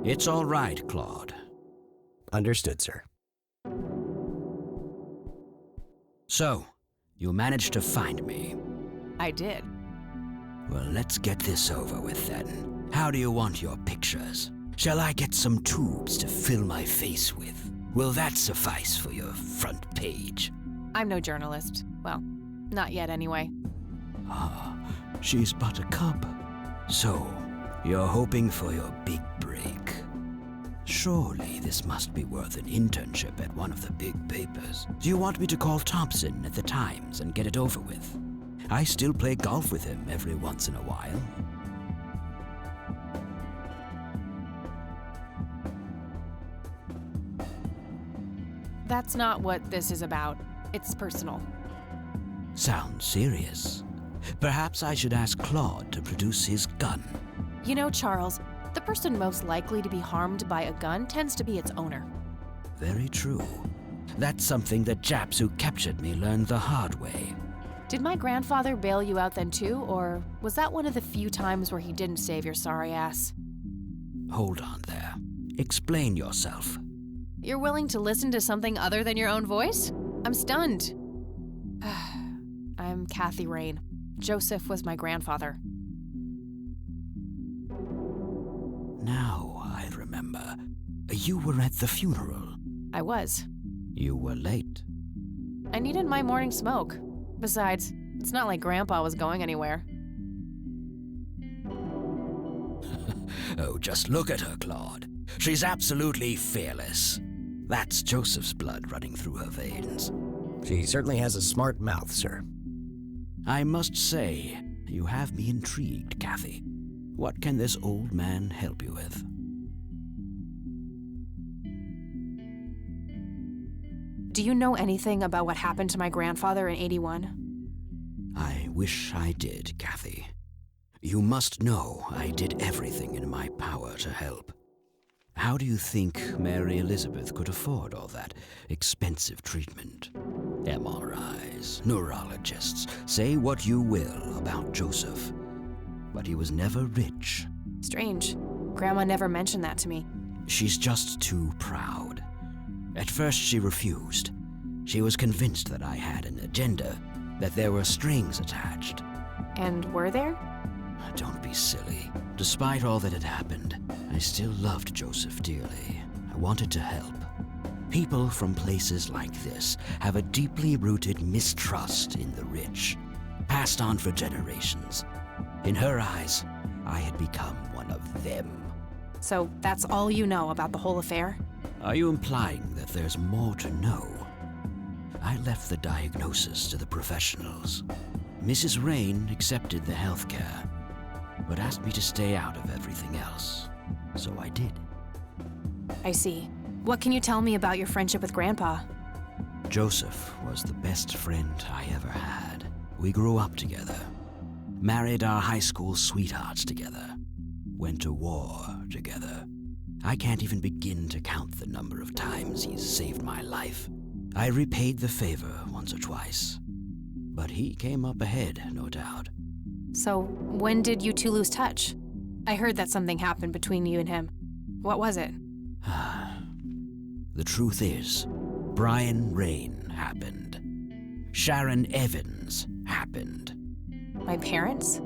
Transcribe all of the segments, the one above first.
It's all right, Claude. Understood, sir. So, you managed to find me. I did. Well, let's get this over with then. How do you want your pictures? Shall I get some tubes to fill my face with? Will that suffice for your front page? I'm no journalist. Well, not yet anyway. Ah, she's but a cub. So, you're hoping for your big break. Surely this must be worth an internship at one of the big papers. Do you want me to call Thompson at the Times and get it over with? I still play golf with him every once in a while. That's not what this is about. It's personal. Sounds serious. Perhaps I should ask Claude to produce his gun. You know, Charles, the person most likely to be harmed by a gun tends to be its owner. Very true. That's something that Japs who captured me learned the hard way. Did my grandfather bail you out then too, or was that one of the few times where he didn't save your sorry ass? Hold on there. Explain yourself. You're willing to listen to something other than your own voice? I'm stunned. I'm Kathy Rain. Joseph was my grandfather. Now I remember. You were at the funeral. I was. You were late. I needed my morning smoke. Besides, it's not like Grandpa was going anywhere. Oh, just look at her, Claude. She's absolutely fearless. That's Joseph's blood running through her veins. She certainly has a smart mouth, sir. I must say, you have me intrigued, Kathy. What can this old man help you with? Do you know anything about what happened to my grandfather in '81? I wish I did, Kathy. You must know I did everything in my power to help. How do you think Mary Elizabeth could afford all that expensive treatment? MRIs, neurologists, say what you will about Joseph, but he was never rich. Strange. Grandma never mentioned that to me. She's just too proud. At first she refused. She was convinced that I had an agenda, that there were strings attached. And were there? Don't be silly. Despite all that had happened, I still loved Joseph dearly. I wanted to help. People from places like this have a deeply rooted mistrust in the rich, passed on for generations. In her eyes, I had become one of them. So that's all you know about the whole affair? Are you implying that there's more to know? I left the diagnosis to the professionals. Mrs. Rain accepted the health care, but asked me to stay out of everything else. So I did. I see. What can you tell me about your friendship with Grandpa? Joseph was the best friend I ever had. We grew up together, married our high school sweethearts together, went to war together. I can't even begin to count the number of times he's saved my life. I repaid the favor once or twice, but he came up ahead, no doubt. So, when did you two lose touch? I heard that something happened between you and him. What was it? The truth is, Brian Rain happened. Sharon Evans happened. My parents?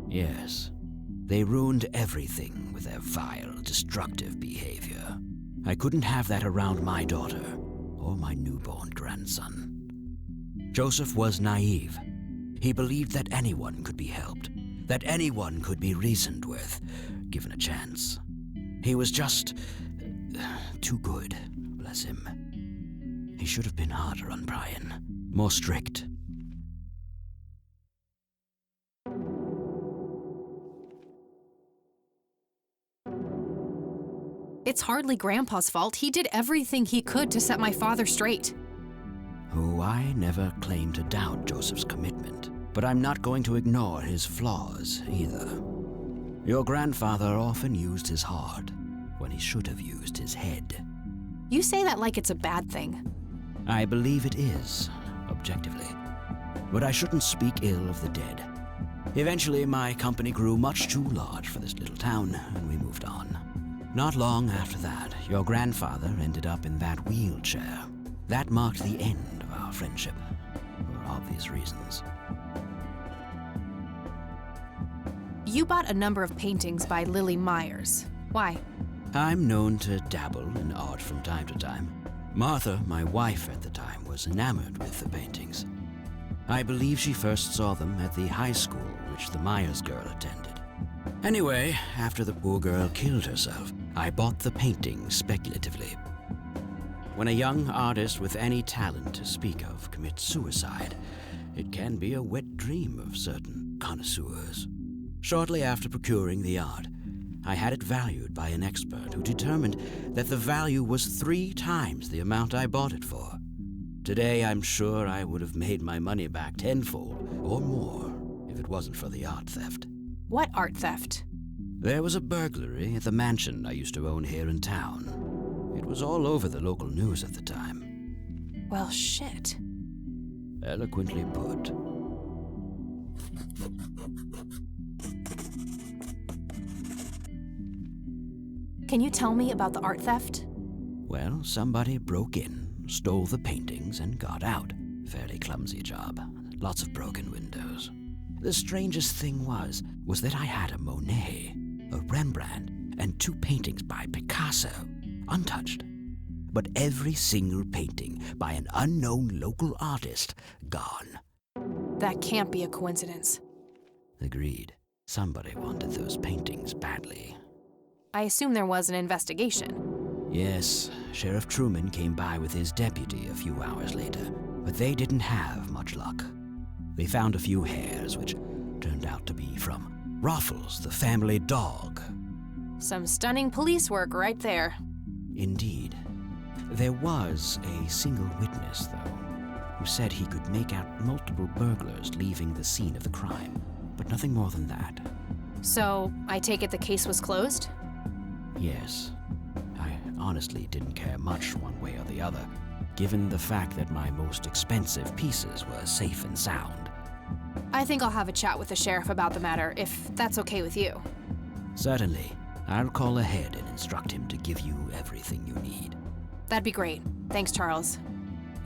Yes. They ruined everything with their vile, destructive behavior. I couldn't have that around my daughter or my newborn grandson. Joseph was naive. He believed that anyone could be helped, that anyone could be reasoned with, given a chance. He was just too good, bless him. He should have been harder on Brian, more strict. It's hardly Grandpa's fault. He did everything he could to set my father straight. Oh, I never claimed to doubt Joseph's commitment, but I'm not going to ignore his flaws either. Your grandfather often used his heart when he should have used his head. You say that like it's a bad thing. I believe it is, objectively. But I shouldn't speak ill of the dead. Eventually, my company grew much too large for this little town, and we moved on. Not long after that, your grandfather ended up in that wheelchair. That marked the end of our friendship, for obvious reasons. You bought a number of paintings by Lily Myers. Why? I'm known to dabble in art from time to time. Martha, my wife at the time, was enamored with the paintings. I believe she first saw them at the high school which the Myers girl attended. Anyway, after the poor girl killed herself, I bought the paintings speculatively. When a young artist with any talent to speak of commits suicide, it can be a wet dream of certain connoisseurs. Shortly after procuring the art, I had it valued by an expert who determined that the value was 3 times the amount I bought it for. Today, I'm sure I would have made my money back tenfold or more if it wasn't for the art theft. What art theft? There was a burglary at the mansion I used to own here in town. It was all over the local news at the time. Well, shit. Eloquently put. Can you tell me about the art theft? Well, somebody broke in, stole the paintings, and got out. Fairly clumsy job. Lots of broken windows. The strangest thing was that I had a Monet, a Rembrandt, and 2 paintings by Picasso, untouched. But every single painting by an unknown local artist, gone. That can't be a coincidence. Agreed. Somebody wanted those paintings badly. I assume there was an investigation. Yes, Sheriff Truman came by with his deputy a few hours later, but they didn't have much luck. They found a few hairs, which turned out to be from Ruffles, the family dog. Some stunning police work right there. Indeed. There was a single witness, though, who said he could make out multiple burglars leaving the scene of the crime, but nothing more than that. So, I take it the case was closed? Yes. I honestly didn't care much one way or the other, given the fact that my most expensive pieces were safe and sound. I think I'll have a chat with the sheriff about the matter, if that's okay with you. Certainly. I'll call ahead and instruct him to give you everything you need. That'd be great. Thanks, Charles.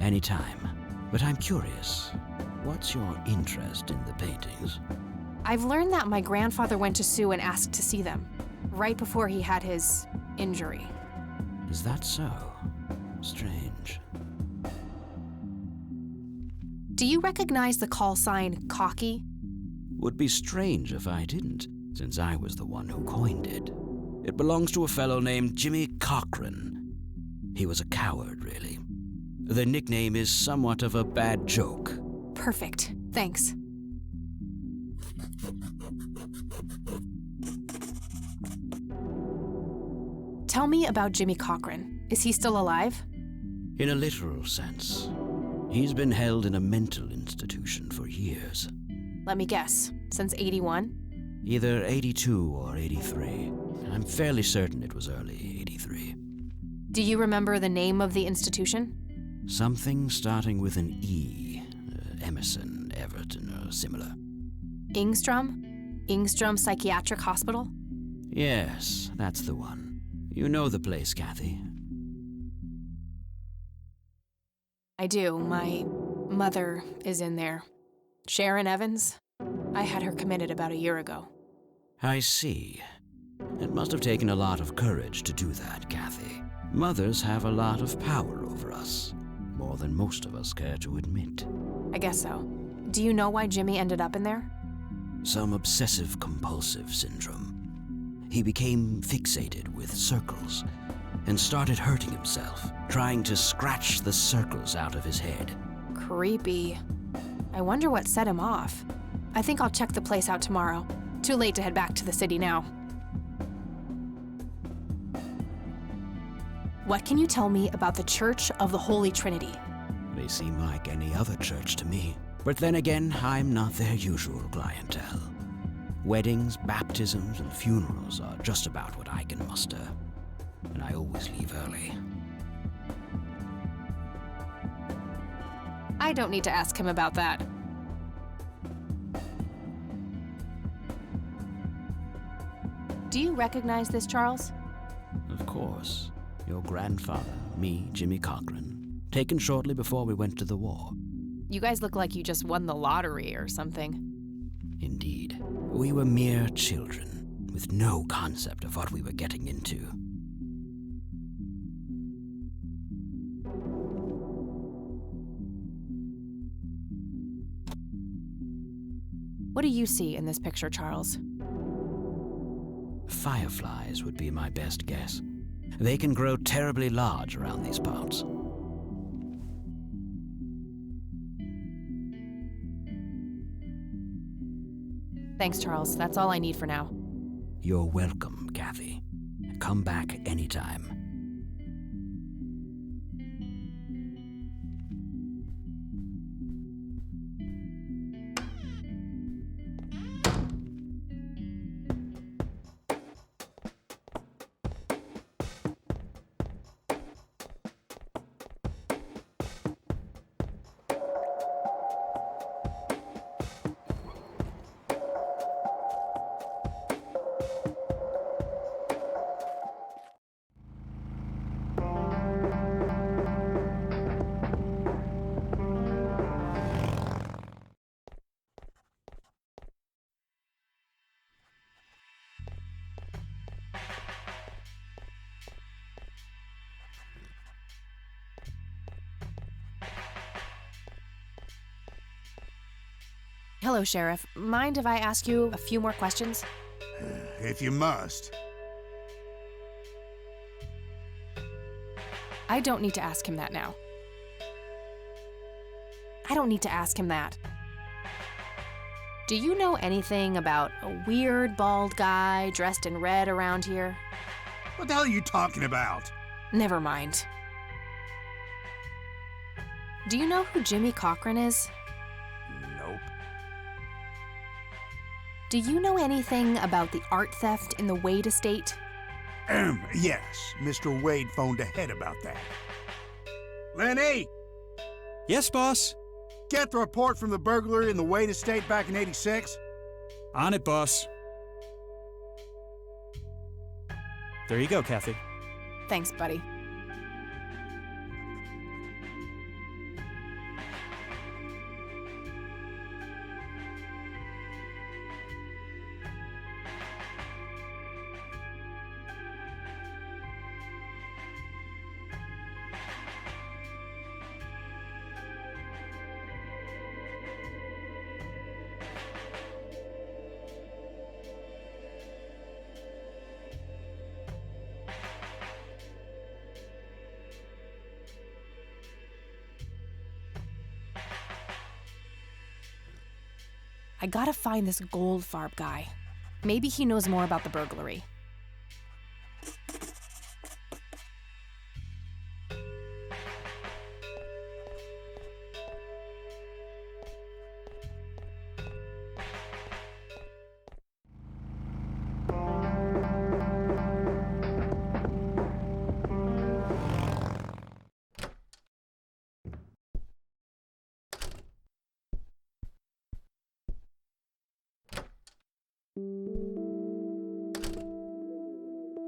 Anytime. But I'm curious, what's your interest in the paintings? I've learned that my grandfather went to sue and asked to see them, right before he had his injury. Is that so? Strange. Do you recognize the call sign Cocky? Would be strange if I didn't, since I was the one who coined it. It belongs to a fellow named Jimmy Cochran. He was a coward, really. The nickname is somewhat of a bad joke. Perfect. Thanks. Tell me about Jimmy Cochran. Is he still alive? In a literal sense. He's been held in a mental institution for years. Let me guess. Since 81? Either 82 or 83. I'm fairly certain it was early 83. Do you remember the name of the institution? Something starting with an E. Emerson, Everton, or similar. Ingstrom? Ingstrom Psychiatric Hospital? Yes, that's the one. You know the place, Kathy. I do. My mother is in there. Sharon Evans? I had her committed about a year ago. I see. It must have taken a lot of courage to do that, Kathy. Mothers have a lot of power over us, more than most of us care to admit. I guess so. Do you know why Jimmy ended up in there? Some obsessive-compulsive syndrome. He became fixated with circles and started hurting himself, trying to scratch the circles out of his head. Creepy. I wonder what set him off. I think I'll check the place out tomorrow. Too late to head back to the city now. What can you tell me about the Church of the Holy Trinity? They seem like any other church to me. But then again, I'm not their usual clientele. Weddings, baptisms, and funerals are just about what I can muster. And I always leave early. I don't need to ask him about that. Do you recognize this, Charles? course. Your grandfather, me, Jimmy Cochran, taken shortly before we went to the war. You guys look like you just won the lottery or something. Indeed, we were mere children, with no concept of what we were getting into. What do you see in this picture, Charles? Fireflies would be my best guess. They can grow terribly large around these parts. Thanks, Charles. That's all I need for now. You're welcome, Kathy. Come back anytime. Hello, Sheriff. Mind if I ask you a few more questions? If you must. I don't need to ask him that now. I don't need to ask him that. Do you know anything about a weird bald guy dressed in red around here? What the hell are you talking about? Never mind. Do you know who Jimmy Cochran is? Nope. Do you know anything about the art theft in the Wade estate? Yes, Mr. Wade phoned ahead about that. Lenny, Yes, boss. get the report from the burglary in the Wade estate back in '86. On it, boss. There you go, Kathy. Thanks, buddy. I gotta find this Goldfarb guy. Maybe he knows more about the burglary.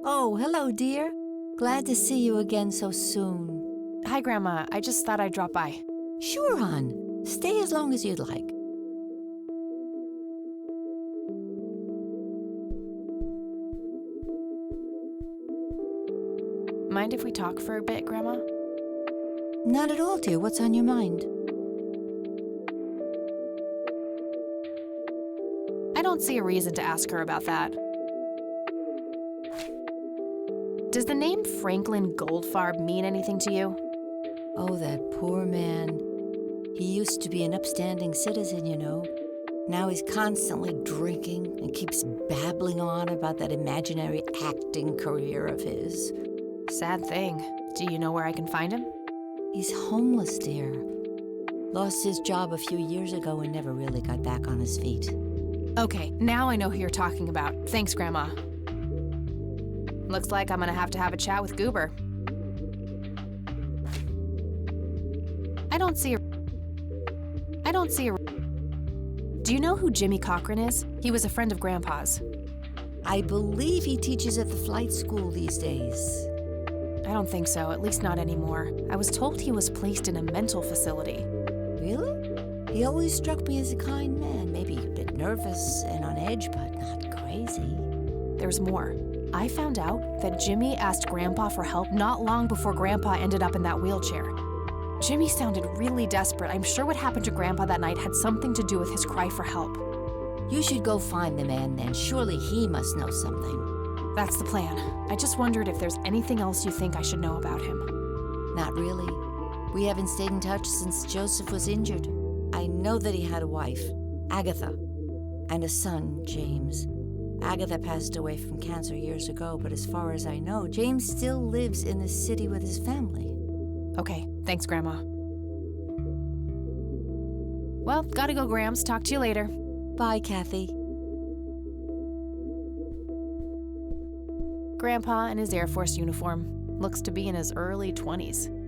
Oh, hello, dear. Glad to see you again so soon. Hi, Grandma. I just thought I'd drop by. Sure, hon. Stay as long as you'd like. Mind if we talk for a bit, Grandma? Not at all, dear. What's on your mind? I don't see a reason to ask her about that. Does the name Franklin Goldfarb mean anything to you? Oh, that poor man. He used to be an upstanding citizen, you know. Now he's constantly drinking and keeps babbling on about that imaginary acting career of his. Sad thing. Do you know where I can find him? He's homeless, dear. Lost his job a few years ago and never really got back on his feet. Okay, now I know who you're talking about. Thanks, Grandma. Looks like I'm gonna have to have a chat with Goober. I don't see a... Do you know who Jimmy Cochran is? He was a friend of Grandpa's. I believe he teaches at the flight school these days. I don't think so, at least not anymore. I was told he was placed in a mental facility. Really? He always struck me as a kind man, maybe a bit nervous and on edge, but not crazy. There's more. I found out that Jimmy asked Grandpa for help not long before Grandpa ended up in that wheelchair. Jimmy sounded really desperate. I'm sure what happened to Grandpa that night had something to do with his cry for help. You should go find the man then. Surely he must know something. That's the plan. I just wondered if there's anything else you think I should know about him. Not really. We haven't stayed in touch since Joseph was injured. I know that he had a wife, Agatha, and a son, James. Agatha passed away from cancer years ago, but as far as I know, James still lives in the city with his family. Okay, thanks, Grandma. Well, gotta go, Grams. Talk to you later. Bye, Kathy. Grandpa in his Air Force uniform. Looks to be in his early 20s.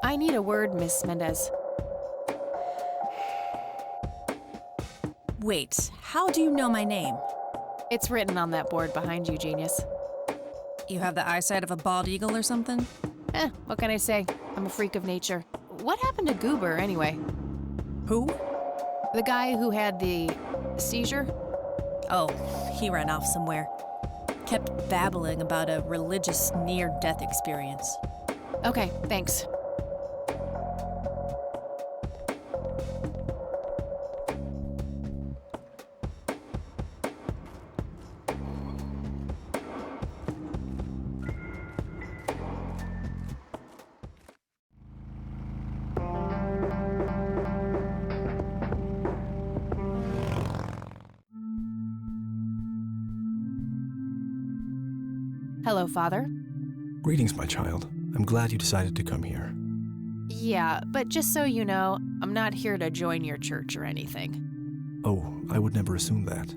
I need a word, Miss Mendez. Wait, how do you know my name? It's written on that board behind you, genius. You have the eyesight of a bald eagle or something? What can I say? I'm a freak of nature. What happened to Goober, anyway? Who? The guy who had the seizure? Oh, he ran off somewhere. Kept babbling about a religious near-death experience. Okay, thanks. Hello, Father. Greetings, my child. I'm glad you decided to come here. Yeah, but just so you know, I'm not here to join your church or anything. Oh, I would never assume that.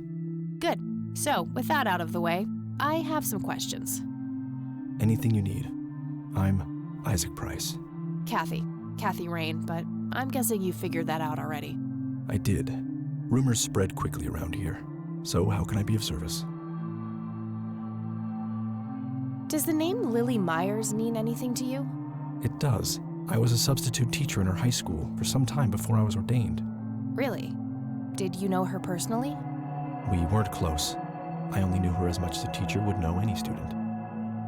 Good. So, with that out of the way, I have some questions. Anything you need. I'm Isaac Price. Kathy Rain, but I'm guessing you figured that out already. I did. Rumors spread quickly around here. So how can I be of service? Does the name Lily Myers mean anything to you? It does. I was a substitute teacher in her high school for some time before I was ordained. Really? Did you know her personally? We weren't close. I only knew her as much as a teacher would know any student.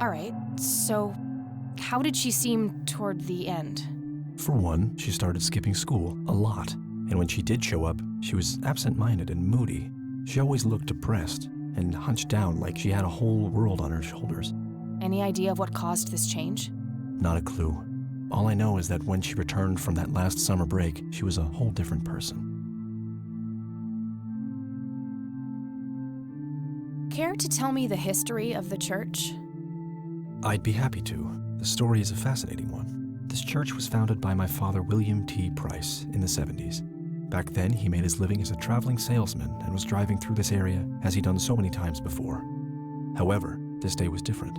All right, so how did she seem toward the end? For one, she started skipping school a lot. And when she did show up, she was absent-minded and moody. She always looked depressed and hunched down like she had a whole world on her shoulders. Any idea of what caused this change? Not a clue. All I know is that when she returned from that last summer break, she was a whole different person. Care to tell me the history of the church? I'd be happy to. The story is a fascinating one. This church was founded by my father, William T. Price, in the 70s. Back then, he made his living as a traveling salesman and was driving through this area as he'd done so many times before. However, this day was different.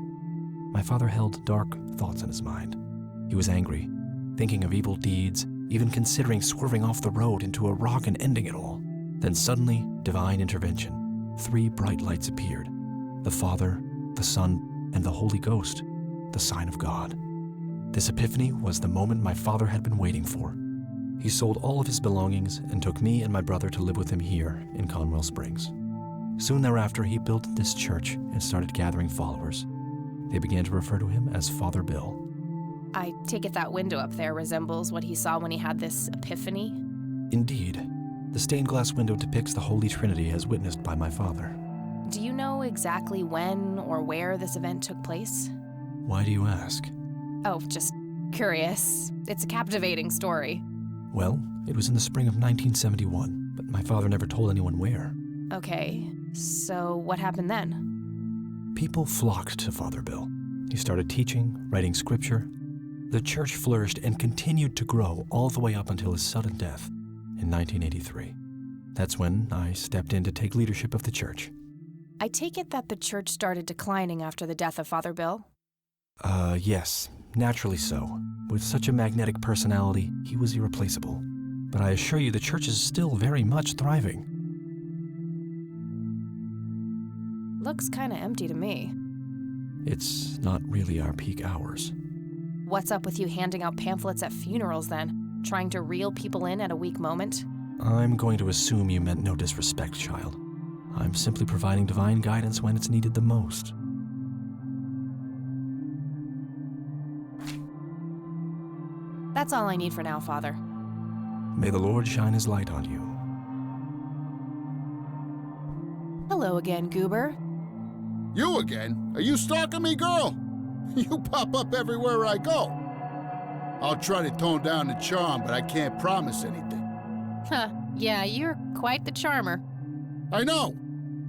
My father held dark thoughts in his mind. He was angry, thinking of evil deeds, even considering swerving off the road into a rock and ending it all. Then suddenly, divine intervention. 3 bright lights appeared. The Father, the Son, and the Holy Ghost, the sign of God. This epiphany was the moment my father had been waiting for. He sold all of his belongings and took me and my brother to live with him here in Conwell Springs. Soon thereafter, he built this church and started gathering followers. They began to refer to him as Father Bill. I take it that window up there resembles what he saw when he had this epiphany? Indeed. The stained glass window depicts the Holy Trinity as witnessed by my father. Do you know exactly when or where this event took place? Why do you ask? Oh, just curious. It's a captivating story. Well, it was in the spring of 1971, but my father never told anyone where. Okay, so what happened then? People flocked to Father Bill. He started teaching, writing scripture. The church flourished and continued to grow all the way up until his sudden death in 1983. That's when I stepped in to take leadership of the church. I take it that the church started declining after the death of Father Bill? Yes, naturally so. With such a magnetic personality, he was irreplaceable. But I assure you the church is still very much thriving. Looks kinda empty to me. It's not really our peak hours. What's up with you handing out pamphlets at funerals then? Trying to reel people in at a weak moment? I'm going to assume you meant no disrespect, child. I'm simply providing divine guidance when it's needed the most. That's all I need for now, Father. May the Lord shine his light on you. Hello again, Goober. You again? Are you stalking me, girl? You pop up everywhere I go. I'll try to tone down the charm, but I can't promise anything. Huh, yeah, you're quite the charmer. I know.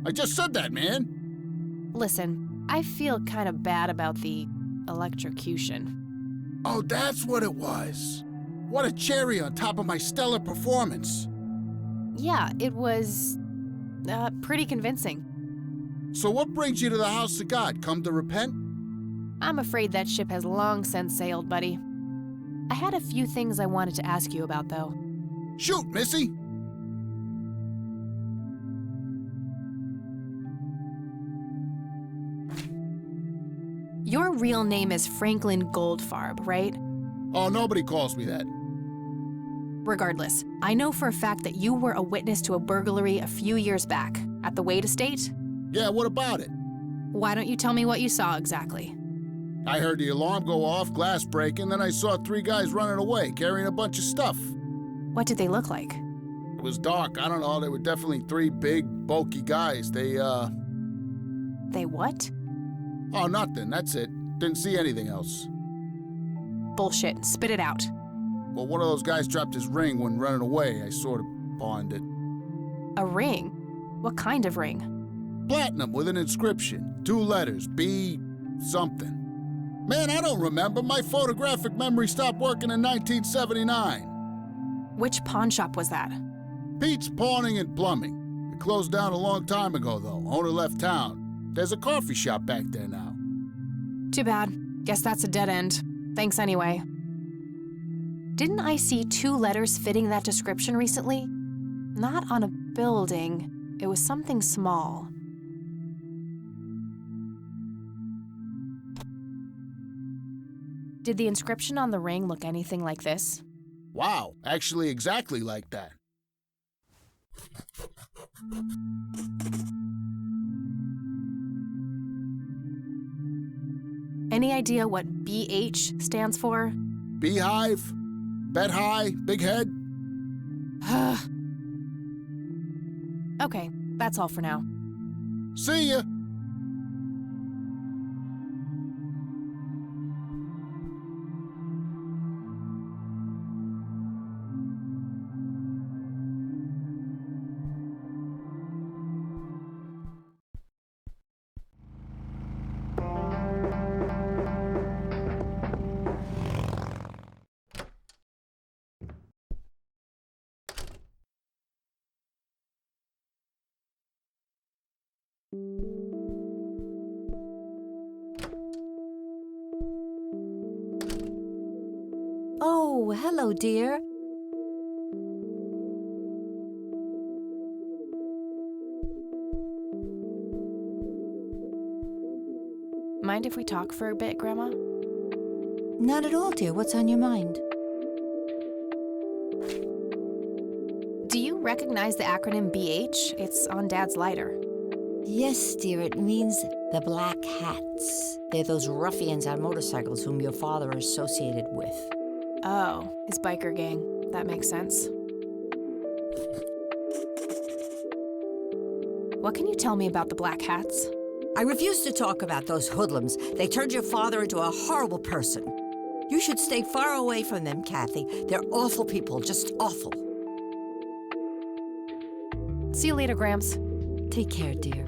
I just said that, man. Listen, I feel kind of bad about the electrocution. Oh, that's what it was. What a cherry on top of my stellar performance. Yeah, it was pretty convincing. So what brings you to the house of God? Come to repent? I'm afraid that ship has long since sailed, buddy. I had a few things I wanted to ask you about, though. Shoot, Missy. Your real name is Franklin Goldfarb, right? Oh, nobody calls me that. Regardless, I know for a fact that you were a witness to a burglary a few years back at the Wade estate. Yeah, what about it? Why don't you tell me what you saw exactly? I heard the alarm go off, glass breaking, then I saw 3 guys running away, carrying a bunch of stuff. What did they look like? It was dark, I don't know, they were definitely 3 big, bulky guys. They what? Oh, nothing, that's it. Didn't see anything else. Bullshit, spit it out. Well, one of those guys dropped his ring when running away. I sort of pawned it. A ring? What kind of ring? Platinum with an inscription. 2 letters, B something. Man, I don't remember. My photographic memory stopped working in 1979. Which pawn shop was that? Pete's Pawning and Plumbing. It closed down a long time ago, though. Owner left town. There's a coffee shop back there now. Too bad. Guess that's a dead end. Thanks anyway. Didn't I see 2 letters fitting that description recently? Not on a building. It was something small. Did the inscription on the ring look anything like this? Wow, actually exactly like that. Any idea what BH stands for? Beehive? Bet high? Big head? Okay, that's all for now. See ya! Oh, hello, dear. Mind if we talk for a bit, Grandma? Not at all, dear. What's on your mind? Do you recognize the acronym BH? It's on Dad's lighter. Yes, dear, it means the Black Hats. They're those ruffians on motorcycles whom your father is associated with. Oh, his biker gang. That makes sense. What can you tell me about the Black Hats? I refuse to talk about those hoodlums. They turned your father into a horrible person. You should stay far away from them, Kathy. They're awful people, just awful. See you later, Gramps. Take care, dear.